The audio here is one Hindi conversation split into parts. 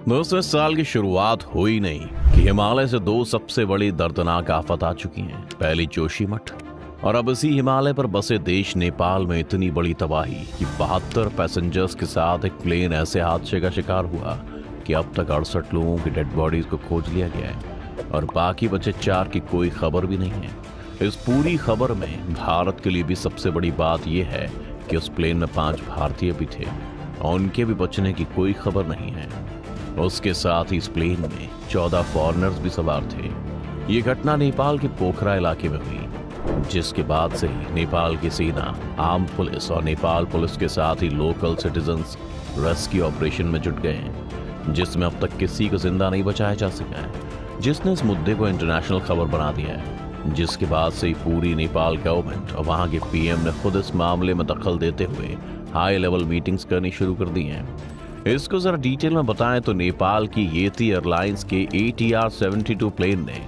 दोस्तों, इस साल की शुरुआत हुई नहीं कि हिमालय से दो सबसे बड़ी दर्दनाक आफत आ चुकी हैं। पहली जोशीमठ और अब इसी हिमालय पर बसे देश नेपाल में इतनी बड़ी तबाही कि 72 पैसेंजर्स के साथ एक प्लेन ऐसे हादसे का शिकार हुआ कि अब तक 68 लोगों की डेड बॉडीज को खोज लिया गया है और बाकी बचे 4 की कोई खबर भी नहीं है। इस पूरी खबर में भारत के लिए भी सबसे बड़ी बात यह है कि उस प्लेन में 5 भारतीय भी थे और उनके भी बचने की कोई खबर नहीं है। उसके साथ ही इस प्लेन में 14 फॉरेनर्स भी सवार थे। ये घटना नेपाल के पोखरा इलाके में हुई, जिसके बाद से ही नेपाल की सेना, आर्म पुलिस और नेपाल पुलिस के साथ ही लोकल सिटीजन्स रेस्क्यू ऑपरेशन में जुट गए हैं, जिसमें अब तक किसी को जिंदा नहीं बचाया जा सका है, जिसने इस मुद्दे को इंटरनेशनल खबर बना दिया है। जिसके बाद से ही पूरी नेपाल गवर्नमेंट और वहां के पीएम ने खुद इस मामले में दखल देते हुए हाई लेवल मीटिंग्स करनी शुरू कर दी हैं। इसको जरा डिटेल में बताएं तो नेपाल की येती एयरलाइंस के ATR 72 प्लेन ने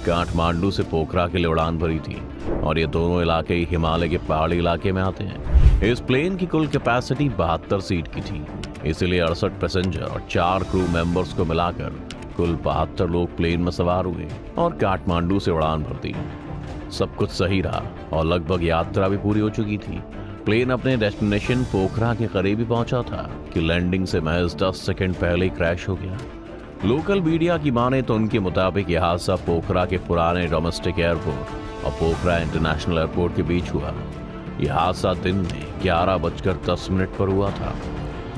काठमांडू से पोखरा के लिए उड़ान भरी थी और ये दोनों इलाके हिमालय के पहाड़ी इलाके में आते हैं। इस प्लेन की कुल कैपेसिटी 72 सीट की थी, इसलिए 68 पैसेंजर और 4 क्रू मेंबर्स को मिलाकर कुल 72 लोग प्लेन में सवार हुए और काठमांडू से उड़ान भर दी। सब कुछ सही रहा और लगभग यात्रा भी पूरी हो चुकी थी। प्लेन अपने डेस्टिनेशन पोखरा के करीब ही पहुंचा था कि लैंडिंग से महज 10 सेकंड पहले ही क्रैश हो गया। लोकल मीडिया की माने तो उनके मुताबिक यह हादसा पोखरा के पुराने डोमेस्टिक एयरपोर्ट और पोखरा इंटरनेशनल एयरपोर्ट के बीच हुआ। यह हादसा दिन में 11:10 पर हुआ था,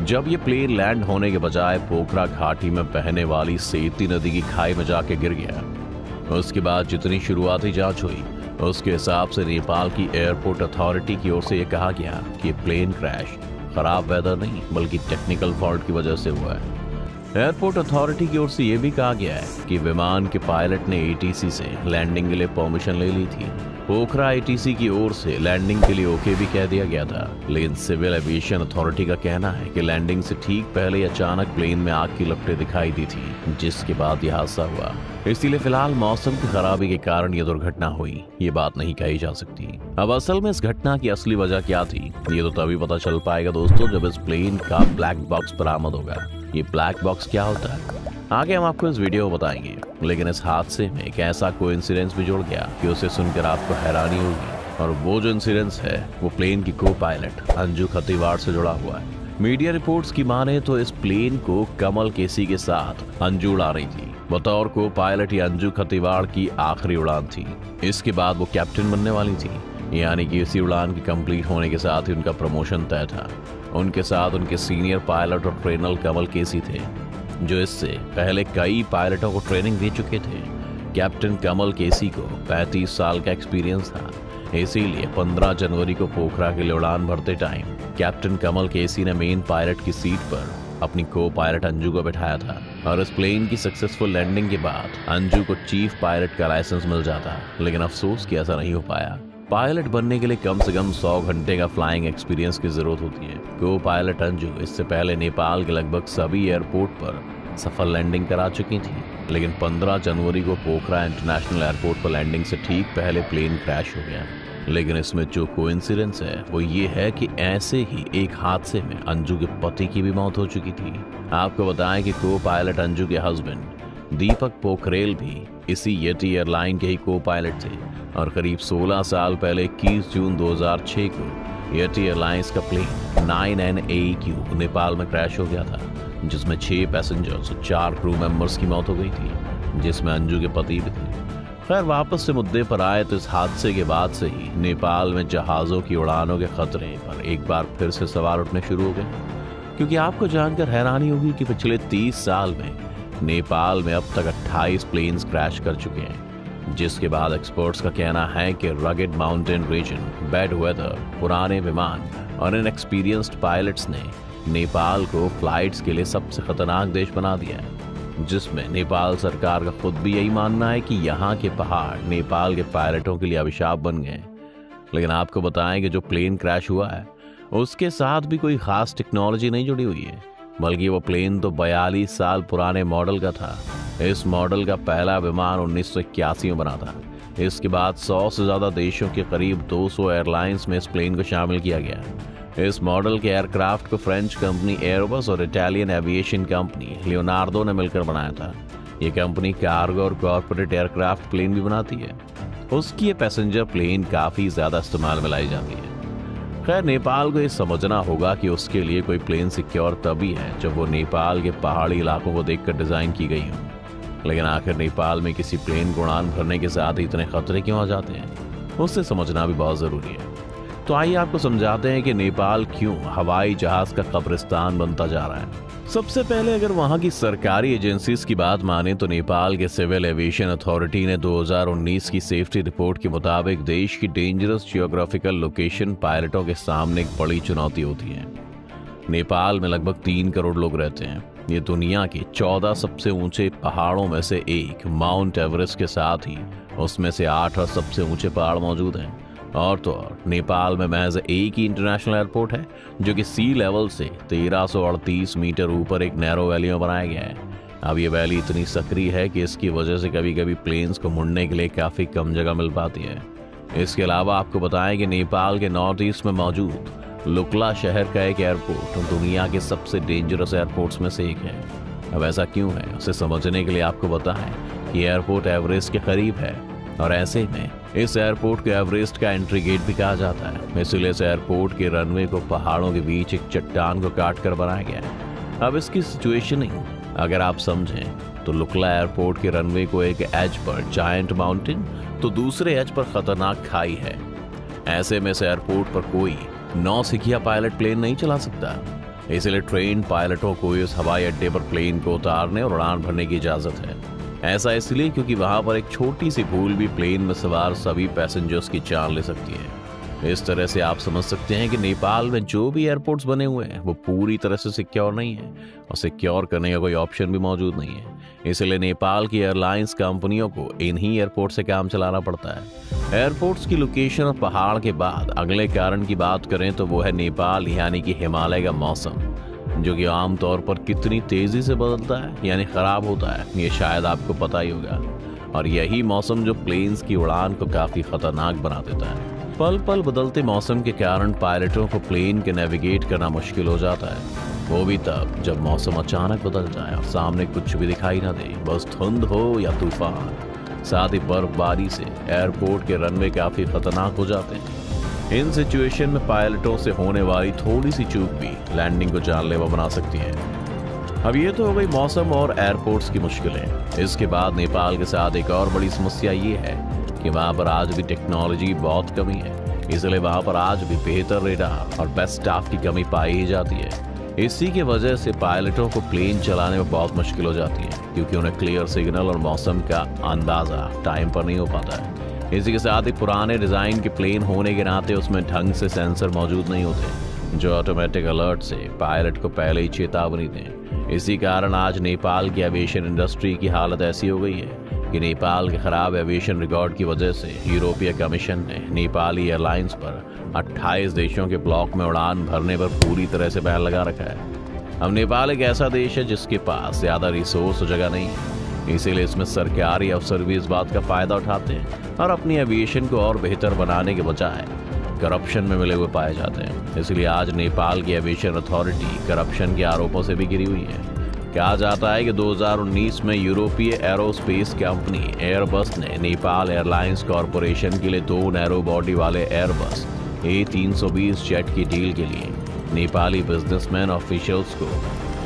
जब ये प्लेन लैंड होने के बजाय पोखरा घाटी में बहने वाली सेती नदी की खाई में जाके गिर गया। उसके बाद जितनी शुरुआती जांच हुई उसके हिसाब से नेपाल की एयरपोर्ट अथॉरिटी की ओर से यह कहा गया कि प्लेन क्रैश खराब वेदर नहीं बल्कि टेक्निकल फॉल्ट की वजह से हुआ है। एयरपोर्ट अथॉरिटी की ओर से यह भी कहा गया है कि विमान के पायलट ने ATC से लैंडिंग के लिए परमिशन ले ली थी। पोखरा ATC की ओर से लैंडिंग के लिए ओके भी कह दिया गया था, लेकिन सिविल एविएशन अथॉरिटी का कहना है कि लैंडिंग से ठीक पहले अचानक प्लेन में आग की लपटें दिखाई दी थी, जिसके बाद यह हादसा हुआ। इसीलिए फिलहाल मौसम की खराबी के कारण यह दुर्घटना हुई, ये बात नहीं कही जा सकती। अब असल में इस घटना की असली वजह क्या थी, ये तो तभी पता चल पाएगा दोस्तों जब इस प्लेन का ब्लैक बॉक्स बरामद होगा। ये ब्लैक बॉक्स क्या होता है आगे हम आपको इस वीडियो में बताएंगे, लेकिन इस हादसे में एक ऐसा कोइंसिडेंस भी जुड़ गया कि उसे सुनकर आपको हैरानी होगी। और वो जो इंसिडेंस है वो प्लेन की को पायलट अंजू खतीवाड़ से जुड़ा हुआ है। मीडिया रिपोर्ट्स की माने तो इस प्लेन को कमल केसी के साथ अंजू उड़ा रही थी। बतौर को पायलट या अंजू खतीवाड़ की आखिरी उड़ान थी। इसके बाद वो कैप्टन बनने वाली थी, यानी कि इसी उड़ान की कंप्लीट होने के साथ ही उनका प्रमोशन तय था। उनके साथ उनके सीनियर पायलट और ट्रेनर कमल केसी थे, जो इससे पहले कई पायलटों को ट्रेनिंग दे चुके थे। कैप्टन कमल केसी को 35 साल का एक्सपीरियंस था, इसीलिए 15 जनवरी को पोखरा के लिए उड़ान भरते टाइम कैप्टन कमल केसी ने मेन पायलट की सीट पर अपनी को पायलट अंजू को बैठाया था और इस प्लेन की सक्सेसफुल लैंडिंग के बाद अंजू को चीफ पायलट का लाइसेंस मिल जाता, लेकिन अफसोस कि ऐसा नहीं हो पाया। पायलट बनने के लिए कम से कम 100 घंटे का फ्लाइंग एक्सपीरियंस की जरूरत होती है। को पायलट अंजू इससे पहले नेपाल के लगभग सभी एयरपोर्ट पर सफल लैंडिंग करा चुकी थी, लेकिन 15 जनवरी को पोखरा इंटरनेशनल एयरपोर्ट पर लैंडिंग से ठीक पहले प्लेन क्रैश हो गया। लेकिन इसमें जो कोइंसिडेंस है वो ये है कि ऐसे ही एक हादसे में अंजू के पति की भी मौत हो चुकी थी। आपको बताएं कि को पायलट अंजू के हस्बैंड दीपक पोखरेल भी इसी येटी एयरलाइन के ही को पायलट थे और करीब 16 साल पहले 21 जून 2006 को येटी एयरलाइंस का प्लेन 9N नेपाल में क्रैश हो गया था, जिसमें 6 पैसेंजर्स और 4 क्रू मेंबर्स की मौत हो गई थी, जिसमें अंजू के पति भी थे। खैर, वापस से मुद्दे पर आए तो इस हादसे के बाद से ही नेपाल में जहाजों की उड़ानों के खतरे पर एक बार फिर से सवाल उठने शुरू हो गए, क्योंकि आपको जानकर हैरानी होगी कि पिछले 30 साल में नेपाल में अब तक 28 प्लेन्स क्रैश कर चुके हैं, जिसके बाद एक्सपर्ट्स का कहना है कि rugged mountain region, bad weather, पुराने विमान और इनएक्सपीरियंस्ड पायलट्स ने नेपाल को फ्लाइट्स के लिए सबसे खतरनाक देश बना दिया है, जिसमें नेपाल सरकार का खुद भी यही मानना है कि यहाँ के पहाड़ नेपाल के पायलटों के लिए अभिशाप बन गए। लेकिन आपको बताएं कि जो प्लेन क्रैश हुआ है उसके साथ भी कोई खास टेक्नोलॉजी नहीं जुड़ी हुई है, बल्कि वो प्लेन तो 42 साल पुराने मॉडल का था। इस मॉडल का पहला विमान 1981 में बना था। इसके बाद 100 से ज्यादा देशों के करीब 200 एयरलाइंस में इस प्लेन को शामिल किया गया। इस मॉडल के एयरक्राफ्ट को फ्रेंच कंपनी एयरबस और इटालियन एविएशन कंपनी लियोनार्डो ने मिलकर बनाया था। ये कंपनी कार्गो और कॉर्पोरेट एयरक्राफ्ट प्लेन भी बनाती है। उसकी ये पैसेंजर प्लेन काफी ज्यादा इस्तेमाल में लाई जाती है। खैर, नेपाल को ये समझना होगा कि उसके लिए कोई प्लेन सिक्योर तभी है जब वो नेपाल के पहाड़ी इलाकों को देखकर डिजाइन की गई हो। लेकिन आखिर नेपाल में किसी प्लेन को उड़ान भरने के साथ ही इतने खतरे क्यों आ जाते हैं, उससे समझना भी बहुत जरूरी है। तो आइए आपको समझाते हैं कि नेपाल क्यों हवाई जहाज का कब्रिस्तान बनता जा रहा है। सबसे पहले अगर वहां की सरकारी एजेंसीज की बात माने तो नेपाल के सिविल एविएशन अथॉरिटी ने 2019 की सेफ्टी रिपोर्ट के मुताबिक देश की डेंजरस जियोग्राफिकल लोकेशन पायलटों के सामने एक बड़ी चुनौती होती है। नेपाल में लगभग 3 करोड़ लोग रहते हैं। ये दुनिया के 14 सबसे ऊंचे पहाड़ों में से एक माउंट एवरेस्ट के साथ ही उसमें से 8 और सबसे ऊंचे पहाड़ मौजूद हैं। और तो और नेपाल में महज एक ही इंटरनेशनल एयरपोर्ट है जो कि सी लेवल से 1338 मीटर ऊपर एक नैरो वैली में बनाया गया है। अब ये वैली इतनी सक्रिय है कि इसकी वजह से कभी कभी प्लेन्स को मुड़ने के लिए काफी कम जगह मिल पाती है। इसके अलावा आपको बताएं कि नेपाल के नॉर्थ ईस्ट में मौजूद लुकला शहर का एक एयरपोर्ट दुनिया के सबसे डेंजरस एयरपोर्ट्स में से एक है। अब ऐसा क्यों है, उसे समझने के लिए आपको बताएं कि एयरपोर्ट एवरेस्ट के करीब है और ऐसे में इस एयरपोर्ट को एवरेस्ट का एंट्री गेट भी कहा जाता है। इसलिए इस एयरपोर्ट के रनवे को पहाड़ों के बीच एक चट्टान को काट कर बनाया गया है। अब इसकी सिचुएशनिंग अगर आप समझें तो लुकला एयरपोर्ट के रनवे को एक एज पर जायंट माउंटेन तो दूसरे एज पर खतरनाक खाई है। ऐसे में इस एयरपोर्ट पर कोई नौसिखिया पायलट प्लेन नहीं चला सकता। इसलिए ट्रेन पायलटों को इस हवाई अड्डे पर प्लेन को उतारने और उड़ान भरने की इजाजत है। ऐसा इसलिए क्योंकि वहां पर एक छोटी सी भूल भी प्लेन में सवार सभी पैसेंजर्स की जान ले सकती है। इस तरह से आप समझ सकते हैं कि नेपाल में जो भी एयरपोर्ट्स बने हुए हैं वो पूरी तरह से सिक्योर नहीं है और सिक्योर करने का कोई ऑप्शन भी मौजूद नहीं है। इसलिए नेपाल की एयरलाइंस कंपनियों को इन्हीं एयरपोर्ट से काम चलाना पड़ता है। एयरपोर्ट्स की लोकेशन और पहाड़ के बाद अगले कारण की बात करें तो वो है नेपाल यानी कि हिमालय का मौसम, जो कि आमतौर पर कितनी तेजी से बदलता है यानी खराब होता है, ये शायद आपको पता ही होगा। और यही मौसम जो प्लेन्स की उड़ान को काफी खतरनाक बना देता है। पल पल बदलते मौसम के कारण पायलटों को प्लेन के नेविगेट करना मुश्किल हो जाता है, वो भी तब जब मौसम अचानक बदल जाए और सामने कुछ भी दिखाई ना दे, बस धुंध हो या तूफान। साथ ही बर्फबारी से एयरपोर्ट के रनवे काफी खतरनाक हो जाते हैं। इन सिचुएशन में पायलटों से होने वाली थोड़ी सी चूक भी लैंडिंग को जानलेवा बना सकती है। अब ये तो हो गई मौसम और एयरपोर्ट्स की मुश्किलें। इसके बाद नेपाल के साथ एक और बड़ी समस्या ये है कि वहाँ पर आज भी टेक्नोलॉजी बहुत कमी है। इसलिए वहाँ पर आज भी बेहतर रेडार और बेस्ट स्टाफ की कमी पाई ही जाती है। इसी की वजह से पायलटों को प्लेन चलाने में बहुत मुश्किल हो जाती है, क्योंकि उन्हें क्लियर सिग्नल और मौसम का अंदाजा टाइम पर नहीं हो पाता है। इसी के साथ ही पुराने डिजाइन के प्लेन होने के नाते उसमें ढंग से सेंसर मौजूद नहीं होते जो ऑटोमेटिक अलर्ट से पायलट को पहले ही चेतावनी दें। इसी कारण आज नेपाल की एविएशन इंडस्ट्री की हालत ऐसी हो गई है कि नेपाल के खराब एविएशन रिकॉर्ड की वजह से यूरोपीय कमीशन ने नेपाली एयरलाइंस पर 28 देशों के ब्लॉक में उड़ान भरने पर पूरी तरह से बैन लगा रखा है। अब नेपाल एक ऐसा देश है जिसके पास ज्यादा रिसोर्स और जगह नहीं है, इसीलिए इसमें सरकारी अफसर भी इस बात का फायदा उठाते हैं और अपनी एविएशन को और बेहतर बनाने के बजाय करप्शन में मिले हुए पाए जाते हैं। इसलिए आज नेपाल की एविएशन अथॉरिटी करप्शन के आरोपों से भी घिरी हुई है। कहा जाता है कि 2019 में यूरोपीय एरोस्पेस कंपनी एयरबस ने नेपाल एयरलाइंस कॉरपोरेशन के लिए 2 नैरो बॉडी वाले एयरबस A320 जेट की डील के लिए नेपाली बिजनेसमैन ऑफिशियल्स को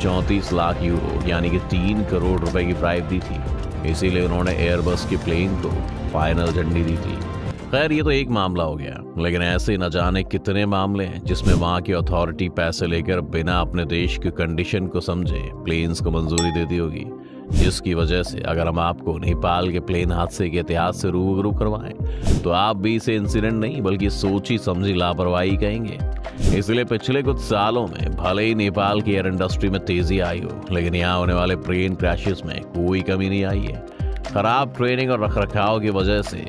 34 लाख यूरो यानी कि 3 करोड़ रुपए की ब्राइब दी थी। इसीलिए उन्होंने एयरबस की प्लेन को फाइनल झंडी दी थी। खैर, ये तो एक मामला हो गया, लेकिन ऐसे न जाने कितने मामले हैं जिसमें वहां की अथॉरिटी पैसे लेकर बिना अपने देश की कंडीशन को समझे प्लेन्स को मंजूरी देती होगी, जिसकी वजह से अगर हम आपको नेपाल के प्लेन हादसे के इतिहास से रूबरू करवाएं तो आप भी इसे इंसिडेंट नहीं बल्कि सोची समझी लापरवाही कहेंगे। इसलिए पिछले कुछ सालों में भले ही नेपाल की एयर इंडस्ट्री में तेजी आई हो, लेकिन यहाँ होने वाले प्लेन क्रैशेस में कोई कमी नहीं आई है। खराब ट्रेनिंग और रखरखाव की वजह से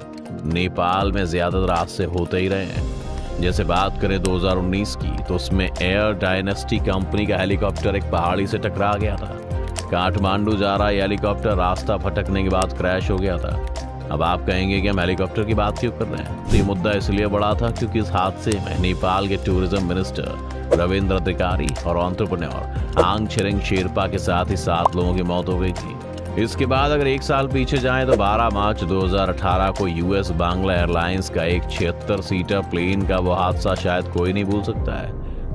नेपाल में ज्यादातर हादसे होते ही रहे हैं। जैसे बात करें 2019 की तो उसमें एयर डायनेस्टी कंपनी का हेलीकॉप्टर एक पहाड़ी से टकरा गया था। काठमांडू जा रहा हेलीकॉप्टर रास्ता भटकने के बाद क्रैश हो गया था। अब आप कहेंगे कि हम हेलीकॉप्टर की बात क्यों कर रहे हैं? तो ये मुद्दा इसलिए बड़ा था क्योंकि इस हादसे में नेपाल के टूरिज्म मिनिस्टर रविंद्र अधिकारी और एंटरप्रेन्योर आंग छिरिंग शेरपा के साथ ही 7 लोगों की मौत हो गई थी। इसके बाद अगर 1 साल पीछे जाएं तो 12 मार्च 2018 को यूएस बांग्ला एयरलाइंस का एक 76 सीटर प्लेन का वो हादसा शायद कोई नहीं भूल सकता है,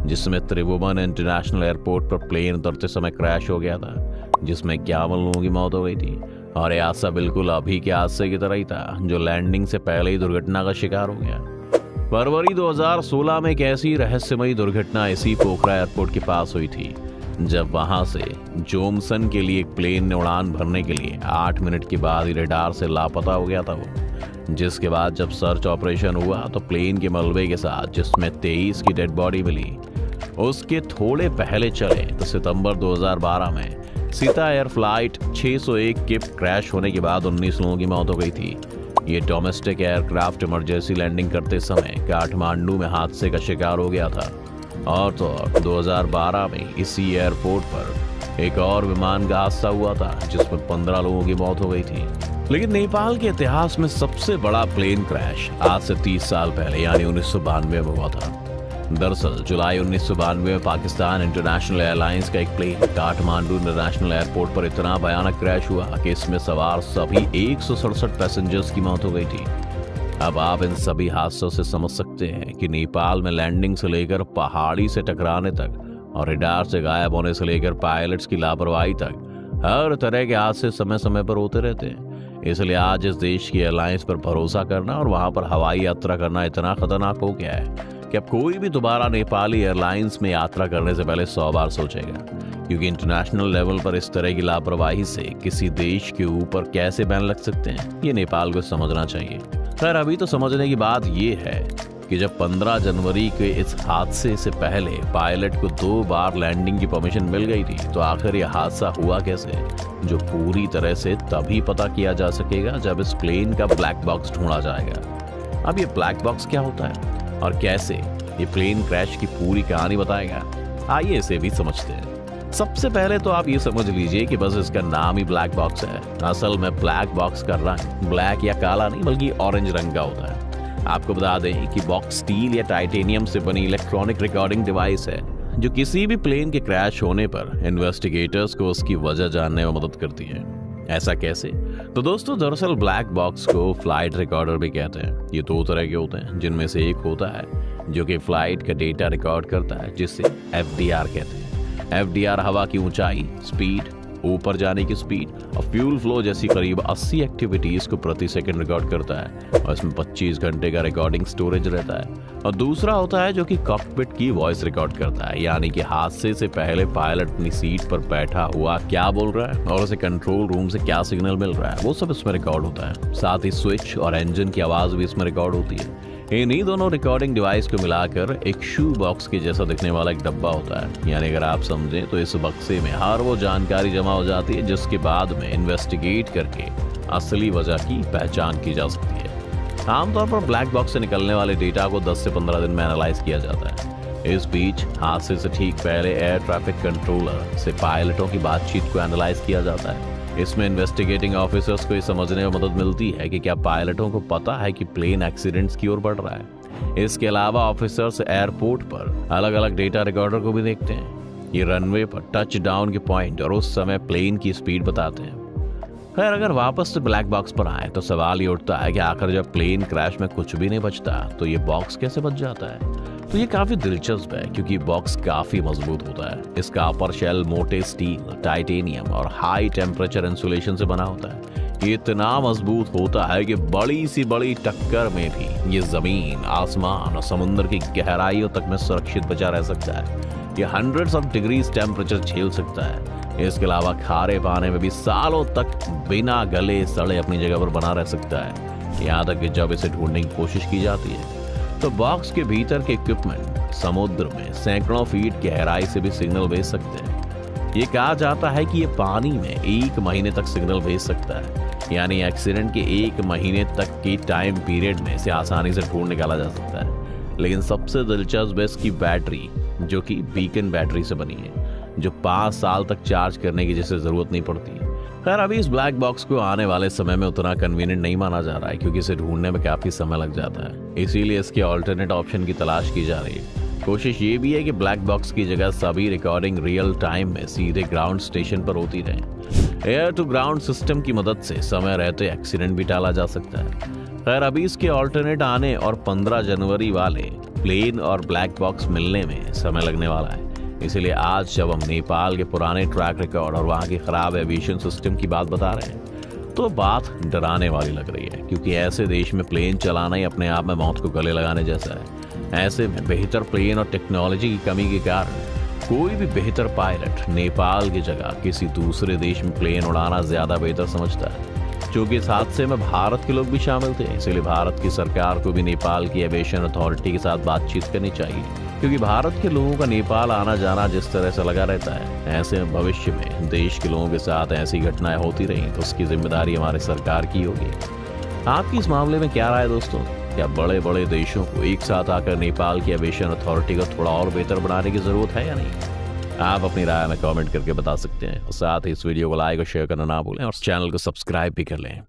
जिसमें त्रिभुवन इंटरनेशनल एयरपोर्ट पर प्लेन उतरते समय क्रैश हो गया था, जिसमें 51 लोगों की मौत हो गई थी। और यह हादसा बिल्कुल अभी के हादसे की तरह ही था, जो लैंडिंग से पहले ही दुर्घटना का शिकार हो गया। फरवरी 2016 में एक ऐसी रहस्यमयी दुर्घटना इसी पोखरा एयरपोर्ट के पास हुई थी, जब वहां से जोमसन के लिए एक प्लेन ने उड़ान भरने के लिए 8 मिनट के बाद ही रडार से लापता हो गया था वो। जिसके बाद जब सर्च ऑपरेशन हुआ तो प्लेन के मलबे के साथ, जिसमें 23 की डेड बॉडी मिली, उसके थोड़े पहले चले तो सितंबर 2012 में सीता एयर फ्लाइट 601 के क्रैश होने के बाद 19 लोगों की मौत हो गई थी। ये डोमेस्टिक एयरक्राफ्ट इमरजेंसी लैंडिंग करते समय काठमांडू में हादसे का शिकार हो गया था। और तो 2012 में इसी एयरपोर्ट पर एक और विमान का हादसा हुआ था, जिसमें 15 लोगों की मौत हो गई थी। लेकिन नेपाल के इतिहास में सबसे बड़ा प्लेन क्रैश आज से 30 साल पहले यानी 1992 में हुआ था। दरअसल जुलाई 1992 में पाकिस्तान इंटरनेशनल एयरलाइंस का एक प्लेन काठमांडू इंटरनेशनल एयरपोर्ट पर इतना भयानक क्रैश हुआ कि इसमें सवार सभी 167 पैसेंजर्स की मौत हो गई थी। अब आप इन सभी हादसों से समझ सकते हैं कि नेपाल में लैंडिंग से लेकर पहाड़ी से टकराने तक और रडार से गायब होने से लेकर पायलट्स की लापरवाही तक हर तरह के हादसे समय समय पर होते रहते हैं। इसलिए आज इस देश की एयरलाइंस पर भरोसा करना और वहां पर हवाई यात्रा करना इतना खतरनाक हो गया है कि अब कोई भी दोबारा नेपाली एयरलाइंस में यात्रा करने से पहले 100 बार सोचेगा, क्योंकि इंटरनेशनल लेवल पर इस तरह की लापरवाही से किसी देश के ऊपर कैसे बैन लग सकते हैं, ये नेपाल को समझना चाहिए। खैर, अभी तो समझने की बात ये है कि जब 15 जनवरी के इस हादसे से पहले पायलट को 2 बार लैंडिंग की परमिशन मिल गई थी, तो आखिर यह हादसा हुआ कैसे, जो पूरी तरह से तभी पता किया जा सकेगा जब इस प्लेन का ब्लैक बॉक्स ढूंढा जाएगा। अब ये ब्लैक बॉक्स क्या होता है और कैसे ये प्लेन क्रैश की पूरी कहानी बताएगा, आइए इसे भी समझते हैं। सबसे पहले तो आप ये समझ लीजिए कि बस इसका नाम ही ब्लैक बॉक्स है। असल में ब्लैक बॉक्स का रंग ब्लैक या काला नहीं बल्कि ऑरेंज रंग का होता है। आपको बता दें कि बॉक्स स्टील या टाइटेनियम से बनी इलेक्ट्रॉनिक रिकॉर्डिंग डिवाइस है, जो किसी भी प्लेन के क्रैश होने पर इन्वेस्टिगेटर्स को उसकी वजह जानने में मदद करती है। ऐसा कैसे? तो दोस्तों, दरअसल ब्लैक बॉक्स को फ्लाइट रिकॉर्डर भी कहते हैं। ये 2 तरह के होते हैं, जिनमें से एक होता है जो कि फ्लाइट का डेटा रिकॉर्ड करता है, जिसे FDR कहते हैं। FDR हवा की ऊंचाई, स्पीड, ऊपर जाने की स्पीड और फ्यूल फ्लो जैसी करीब 80 एक्टिविटीज को प्रति सेकंड रिकॉर्ड करता है और इसमें 25 घंटे का रिकॉर्डिंग स्टोरेज रहता है। और दूसरा होता है जो कि कॉकपिट की वॉइस रिकॉर्ड करता है, यानी कि हादसे से पहले पायलट अपनी सीट पर बैठा हुआ क्या बोल रहा है और उसे कंट्रोल रूम से क्या सिग्नल मिल रहा है, वो सब इसमें रिकॉर्ड होता है। साथ ही स्विच और इंजन की आवाज भी इसमें रिकॉर्ड होती है। इन्हीं दोनों रिकॉर्डिंग डिवाइस को मिलाकर एक शू बॉक्स के जैसा दिखने वाला एक डब्बा होता है। यानी अगर आप समझें तो इस बक्से में हर वो जानकारी जमा हो जाती है जिसके बाद में इन्वेस्टिगेट करके असली वजह की पहचान की जा सकती है। आमतौर पर ब्लैक बॉक्स से निकलने वाले डेटा को 10 से 15 दिन में एनालाइज किया जाता है। इस बीच हादसे से ठीक पहले एयर ट्रैफिक कंट्रोलर से पायलटों की बातचीत को एनालाइज किया जाता है। इसमें इन्वेस्टिगेटिंग ऑफिसर्स को ये समझने में मदद मिलती है कि क्या पायलटों को पता है कि प्लेन एक्सीडेंट्स की ओर बढ़ रहा है। इसके अलावा ऑफिसर्स एयरपोर्ट पर अलग अलग डेटा रिकॉर्डर को भी देखते हैं। ये रनवे पर टच डाउन के पॉइंट और उस समय प्लेन की स्पीड बताते हैं। खैर, अगर वापस से ब्लैक बॉक्स पर आए तो सवाल ये उठता है कि आखिर जब प्लेन क्रैश में कुछ भी नहीं बचता तो ये बॉक्स कैसे बच जाता है। तो ये काफी दिलचस्प है क्योंकि बॉक्स काफी मजबूत होता है। इसका अपर शेल मोटे स्टील, टाइटेनियम और हाई टेम्परेचर इंसुलेशन से बना होता है। ये इतना मजबूत होता है कि बड़ी सी बड़ी टक्कर में भी ये जमीन, आसमान और समुद्र की गहराइयों तक में सुरक्षित बचा रह सकता है। ये हंड्रेड्स ऑफ डिग्रीज टेम्परेचर झेल सकता है। इसके अलावा खारे पानी में भी सालों तक बिना गले सड़े अपनी जगह पर बना रह सकता है, यहाँ तक कि जब इसे ढूंढने की कोशिश की जाती है तो बॉक्स के भीतर के इक्विपमेंट समुद्र में सैकड़ों फीट गहराई से भी सिग्नल भेज सकते हैं। ये कहा जाता है कि ये पानी में 1 महीने तक सिग्नल भेज सकता है, यानी एक्सीडेंट के 1 महीने तक की टाइम पीरियड में इसे आसानी से ढूंढ निकाला जा सकता है। लेकिन सबसे दिलचस्प है इसकी बैटरी, जो कि बीकन बैटरी से बनी है, जो 5 साल तक चार्ज करने की जैसे जरूरत नहीं पड़ती। खैर अभी इस ब्लैक बॉक्स को आने वाले समय में उतना कन्वीनियंट नहीं माना जा रहा है, क्योंकि इसे ढूंढने में काफी समय लग जाता है। इसीलिए इसके ऑल्टरनेट ऑप्शन की तलाश की जा रही है। कोशिश ये भी है कि ब्लैक बॉक्स की जगह सभी रिकॉर्डिंग रियल टाइम में सीधे ग्राउंड स्टेशन पर होती रहे। एयर टू ग्राउंड सिस्टम की मदद से समय रहते एक्सीडेंट भी टाला जा सकता है। खैर अभी इसके ऑल्टरनेट आने और 15 जनवरी वाले प्लेन और ब्लैक बॉक्स मिलने में समय लगने वाला है। इसलिए आज जब हम नेपाल के पुराने ट्रैक रिकॉर्ड और वहाँ के खराब एविएशन सिस्टम की बात बता रहे हैं, तो बात डराने वाली लग रही है, क्योंकि ऐसे देश में प्लेन चलाना ही अपने आप में मौत को गले लगाने जैसा है। ऐसे में बेहतर प्लेन और टेक्नोलॉजी की कमी के कारण कोई भी बेहतर पायलट नेपाल की जगह किसी दूसरे देश में प्लेन उड़ाना ज्यादा बेहतर समझता है। क्योंकि इस हादसे में भारत के लोग भी शामिल थे, इसलिए भारत की सरकार को भी नेपाल की एविएशन अथॉरिटी के साथ बातचीत करनी चाहिए, क्योंकि भारत के लोगों का नेपाल आना जाना जिस तरह से लगा रहता है, ऐसे में भविष्य में देश के लोगों के साथ ऐसी घटनाएं होती रही तो उसकी जिम्मेदारी हमारी सरकार की होगी। आपकी इस मामले में क्या राय दोस्तों? क्या बड़े बड़े देशों को एक साथ आकर नेपाल की एविएशन अथॉरिटी को थोड़ा और बेहतर बनाने की जरूरत है या नहीं? आप अपनी राय में कमेंट करके बता सकते हैं, और साथ ही इस वीडियो को लाइक और शेयर करना ना भूलें और चैनल को सब्सक्राइब भी कर लें।